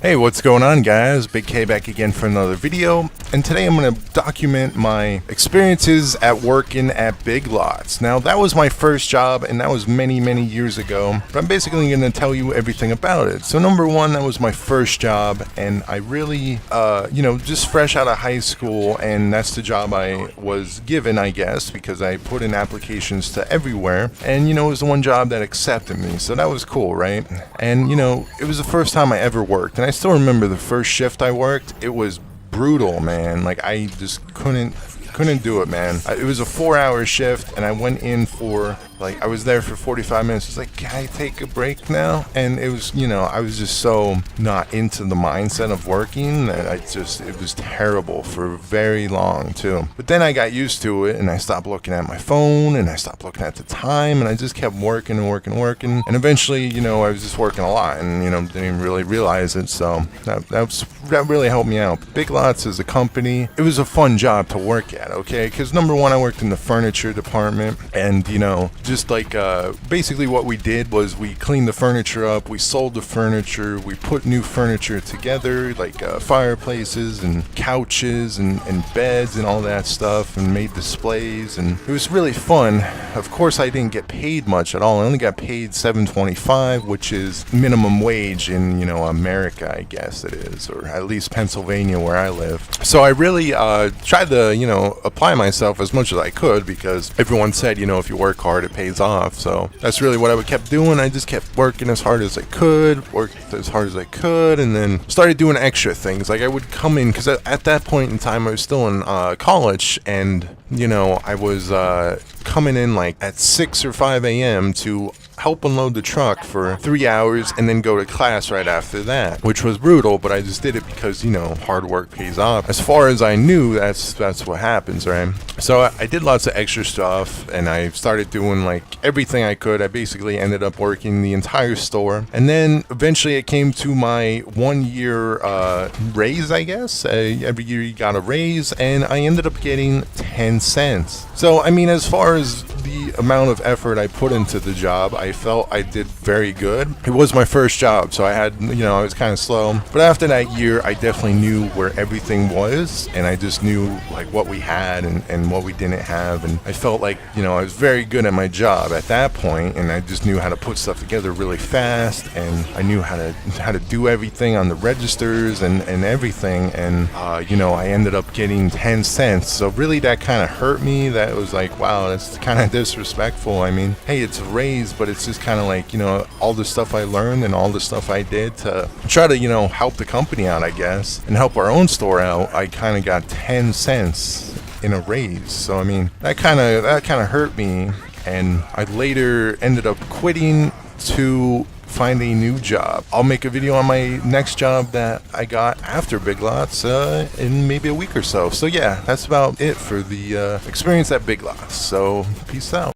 Hey, what's going on, guys? Big K back again for another video, and today I'm going to document my experiences at working at Biglots. Now, that was my first job, and that was many years ago, but I'm basically going to tell you everything about it. So number one, that was my first job, and I really, just fresh out of high school, and that's the job I was given, I guess, because I put in applications to everywhere, and, it was the one job that accepted me, so that was cool, right? And, it was the first time I ever worked, and I still remember the first shift I worked. It was brutal, man. Like, I just couldn't do it, man. It was a 4-hour shift, and I went in for, I was there for 45 minutes. It's like, can I take a break now? And it was, I was just so not into the mindset of working that it was terrible for very long, too. But then I got used to it, and I stopped looking at my phone, and I stopped looking at the time, and I just kept working. And eventually, I was just working a lot, and, didn't even really realize it. So that really helped me out. Biglots is a company. It was a fun job to work at, okay? Because number one, I worked in the furniture department, and, basically what we did was we cleaned the furniture up, we sold the furniture, we put new furniture together, fireplaces and couches and beds and all that stuff, and made displays, and it was really fun. Of course, I didn't get paid much at all. I only got paid $7.25, which is minimum wage in, America, I guess it is, or at least Pennsylvania where I live. So I really tried to, apply myself as much as I could, because everyone said, if you work hard, it pays off. So that's really what I kept doing. I just kept working as hard as I could, and then started doing extra things. Like, I would come in, because at that point in time, I was still in college, and, I was coming in at 6 or 5 a.m. to help unload the truck for 3 hours and then go to class right after that, which was brutal, but I just did it because, hard work pays off. As far as I knew, that's what happens, right? So I did lots of extra stuff, and I started doing everything I could. I basically ended up working the entire store, and then eventually it came to my 1-year raise, I guess. Every year you got a raise, and I ended up getting 10 cents. So, as far as the amount of effort I put into the job, I felt I did very good. It was my first job, so I had, I was kind of slow. But after that year, I definitely knew where everything was, and I just knew what we had and what we didn't have. And I felt I was very good at my job at that point, and I just knew how to put stuff together really fast, and I knew how to do everything on the registers and everything. And I ended up getting 10 cents. So really, that kind of hurt me. That was wow, that's kind of disrespectful. Hey, it's a raise, but it's just kind of all the stuff I learned and all the stuff I did to try to help the company out, I guess, and help our own store out. I kind of got 10 cents in a raise. So that kind of hurt me, and I later ended up quitting to find a new job. I'll make a video on my next job that I got after Biglots in maybe a week or so. So yeah, that's about it for the experience at Biglots. So peace out.